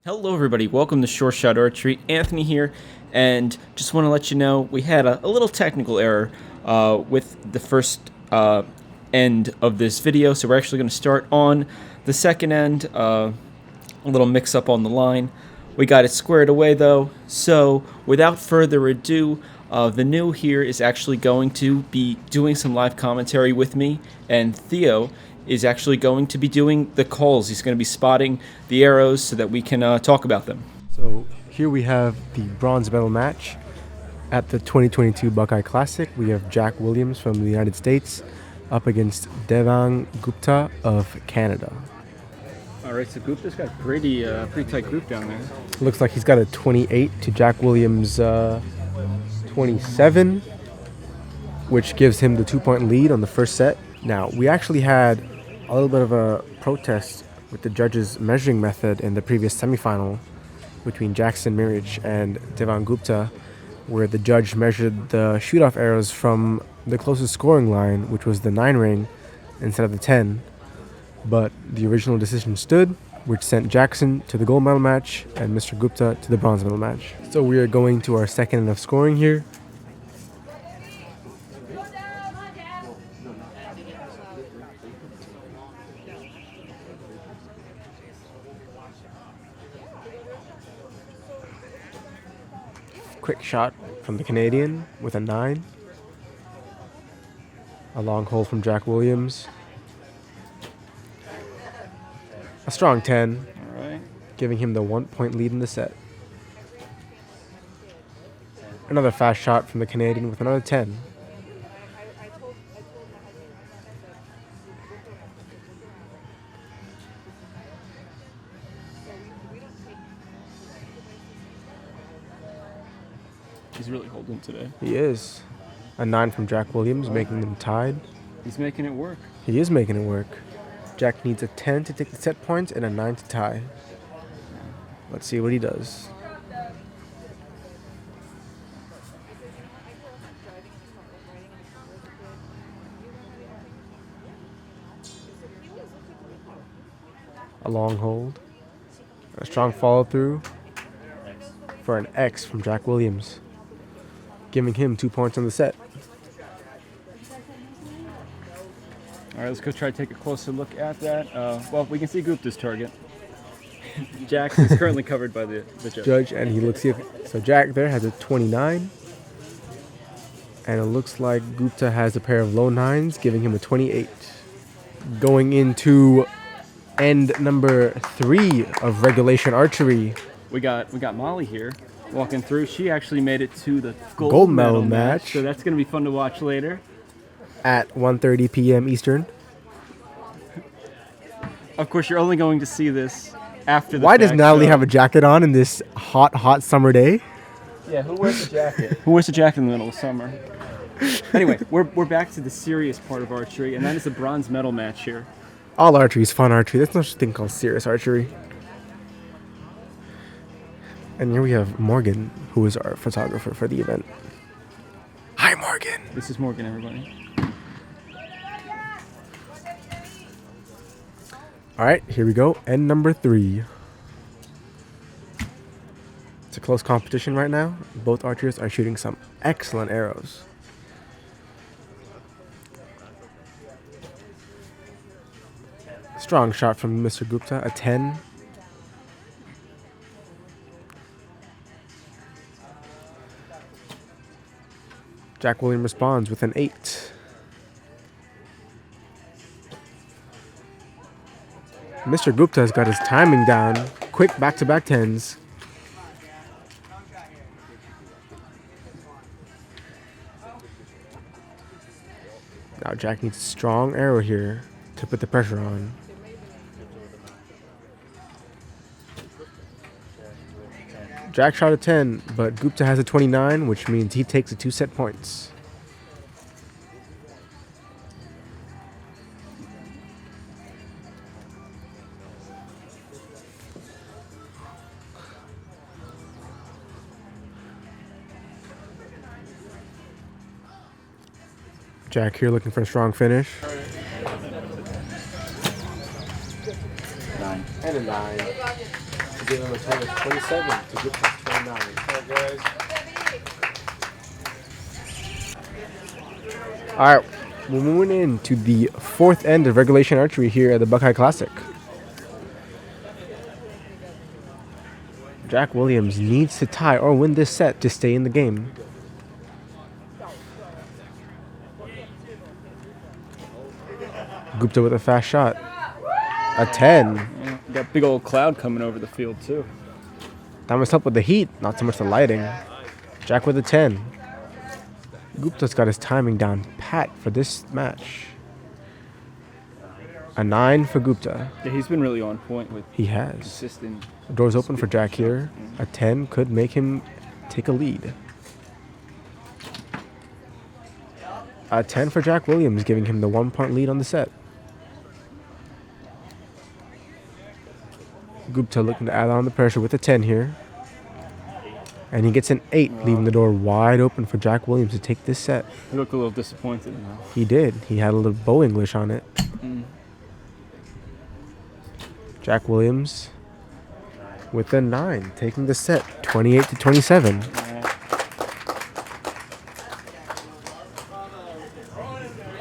Hello everybody, welcome to Short Shot Archery. Anthony here, and just want to let you know we had a little technical error with the first end of this video, so we're actually going to start on the second end. A little mix up on the line. We got it squared away though, so without further ado, the new here is actually going to be doing some live commentary with me, and Theo is actually going to be doing the calls. He's going to be spotting the arrows so that we can talk about them. So here we have the bronze medal match at the 2022 Buckeye Classic. We have Jack Williams from the United States up against Devaang Gupta of Canada. All right, so Gupta's got a pretty tight group down there. Looks like he's got a 28 to Jack Williams' 27, which gives him the 2-point lead on the first set. Now, we actually had a little bit of a protest with the judges' measuring method in the previous semifinal between Jackson Mirich and Devaang Gupta, where the judge measured the shoot-off arrows from the closest scoring line, which was the 9 ring, instead of the 10. But the original decision stood, which sent Jackson to the gold medal match and Mr. Gupta to the bronze medal match. So we are going to our second end of scoring here. Quick shot from the Canadian with a 9. A long hole from Jack Williams. A strong 10, All right. giving him the 1-point lead in the set. Another fast shot from the Canadian with another 10. He's really holding today. He is. A 9 from Jack Williams, making them tied. He's making it work. He is making it work. Jack needs a 10 to take the set points and a 9 to tie. Let's see what he does. A long hold. A strong follow through for an X from Jack Williams, giving him 2 points on the set. All right, let's go try to take a closer look at that. Well, we can see Gupta's target. Jack is currently covered by the judge. And he looks here. So Jack there has a 29. And it looks like Gupta has a pair of low 9s, giving him a 28. Going into end number 3 of regulation archery. We got Molly here walking through. She actually made it to the Gold medal match. So that's going to be fun to watch later. At 1:30 p.m. Eastern. Of course, you're only going to see this after the Why does fact, Natalie so- have a jacket on in this hot summer day? Yeah, who wears a jacket? Who wears a jacket in the middle of summer? Anyway, we're back to the serious part of archery, and that is the bronze medal match here. All archery is fun archery. There's no such thing called serious archery. And here we have Morgan, who is our photographer for the event. Hi, Morgan. This is Morgan, everybody. All right, here we go. End number 3. It's a close competition right now. Both archers are shooting some excellent arrows. Strong shot from Mr. Gupta, a 10. Jack Williams responds with an 8. Mr. Gupta has got his timing down. Quick back-to-back 10s. Now Jack needs a strong arrow here to put the pressure on. Jack shot a 10, but Gupta has a 29, which means he takes the 2 set points. Jack here looking for a strong finish. 9. And a 9. give him a total of 27 to Gupta's 29. All right, we're moving into the fourth end of regulation archery here at the Buckeye Classic. Jack Williams needs to tie or win this set to stay in the game. Gupta with a fast shot. A 10. Yeah, got big old cloud coming over the field too. That must help with the heat, not so much the lighting. Jack with a 10. Gupta's got his timing down pat for this match. A 9 for Gupta. Yeah, he's been really on point with He has. consistent. The door's open for Jack here. A 10 could make him take a lead. A 10 for Jack Williams, giving him the 1-point lead on the set. Gupta looking to add on the pressure with a 10 here. And he gets an 8, leaving the door wide open for Jack Williams to take this set. He looked a little disappointed now. He did. He had a little bow English on it. Jack Williams with a 9, taking the set 28 to 27.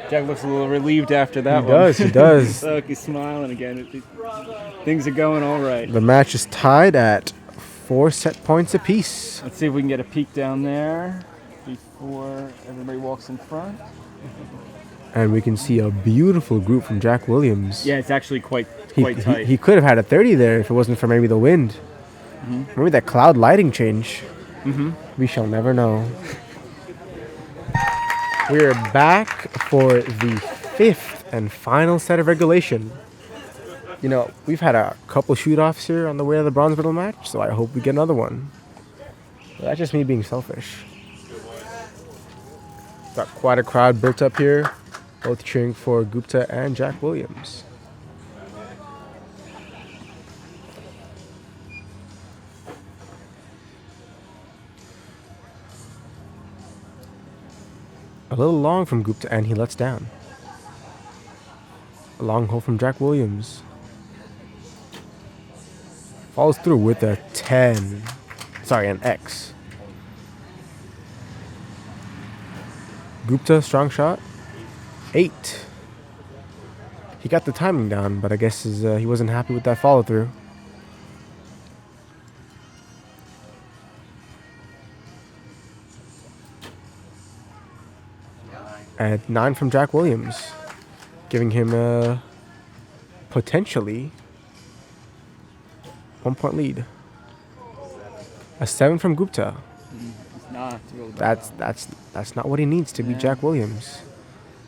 Jack looks a little relieved after that He one. does, he does. Look, he's smiling again. Things are going all right. The match is tied at 4 set points apiece. Let's see if we can get a peek down there before everybody walks in front. And we can see a beautiful group from Jack Williams. Yeah, it's actually quite He, tight. he could have had a 30 there if it wasn't for maybe the wind. Maybe that cloud lighting change. We shall never know. We're back for the 5th and final set of regulation. You know, we've had a couple shoot-offs here on the way to the bronze medal match, so I hope we get another one. But that's just me being selfish. Got quite a crowd built up here, both cheering for Gupta and Jack Williams. A little long from Gupta, and he lets down. A long hole from Jack Williams. Follows through with a 10. Sorry, an X. Gupta, strong shot. 8. He got the timing down, but I guess he wasn't happy with that follow through. And 9 from Jack Williams, giving him a potentially 1-point lead. A 7 from Gupta. It's not. That's not what he needs to beat Jack Williams.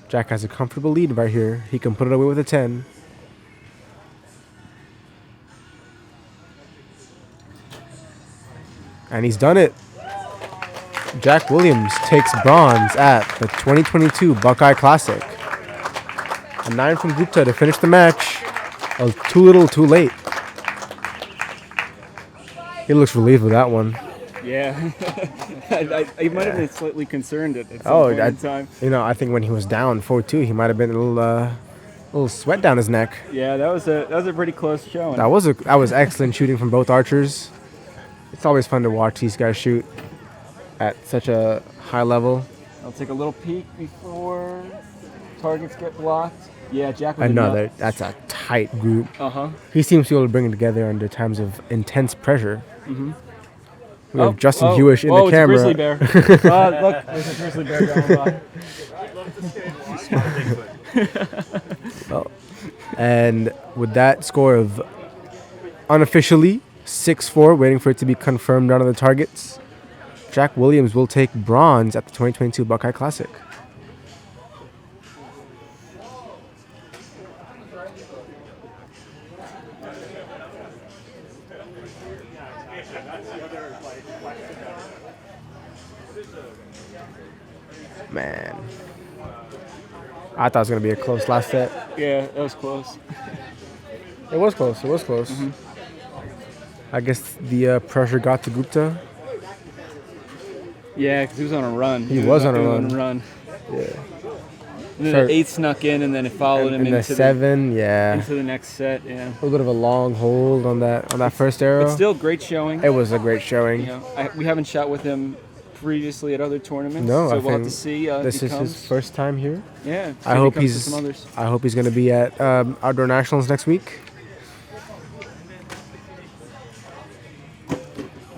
Jack has a comfortable lead right here. He can put it away with a 10. And he's done it. Jack Williams takes bronze at the 2022 Buckeye Classic. A 9 from Gupta to finish the match. Too little, too late. He looks relieved with that one. Yeah. I might have been slightly concerned at some point in time. You know, I think when he was down 4-2, he might have been a little sweat down his neck. Yeah, that was a pretty close showing. That was excellent shooting from both archers. It's always fun to watch these guys shoot at such a high level. I'll take a little peek before targets get blocked. Yeah, Jack. Another. That's a tight group. Uh-huh. He seems to be able to bring it together under times of intense pressure. We have Justin Hewish in the camera. Oh, it's a grizzly bear. Look, there's a grizzly bear going by. And with that score of unofficially 6-4, waiting for it to be confirmed on the targets, Jack Williams will take bronze at the 2022 Buckeye Classic. Man, I thought it was going to be a close last set. Yeah, that was close. It was close. I guess the pressure got to Gupta. Yeah, because he was on a run. He was on a run. Yeah. And then Sure. the 8 snuck in, and then it followed him And the into 7, yeah. into the next set. Yeah. A little bit of a long hold on that first arrow. But still, great showing. It was a great showing. You know, we haven't shot with him previously at other tournaments. No, so I we'll have think to see. this if he is comes. his first time here. Yeah. I see if he hope comes to he's. some others. I hope he's going to be at Outdoor Nationals next week.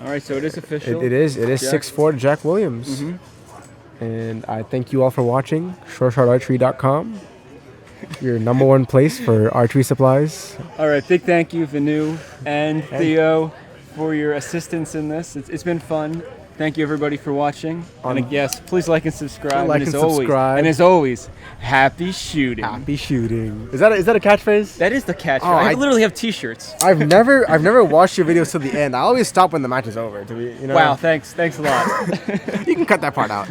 All right, so it is official. It is Jack. 6-4 to Jack Williams. And I thank you all for watching. SureShotArchery.com, your number one place for archery supplies. All right, big thank you, Vanu and Theo, for your assistance in this. It's been fun. Thank you, everybody, for watching. And yes, please like and subscribe. Like and and subscribe. And as always, happy shooting. Happy shooting. Is that a catchphrase? That is the catch. Oh, I I- literally have T-shirts. I've never watched your videos till the end. I always stop when the match is over. To be, Wow, thanks a lot. You can cut that part out.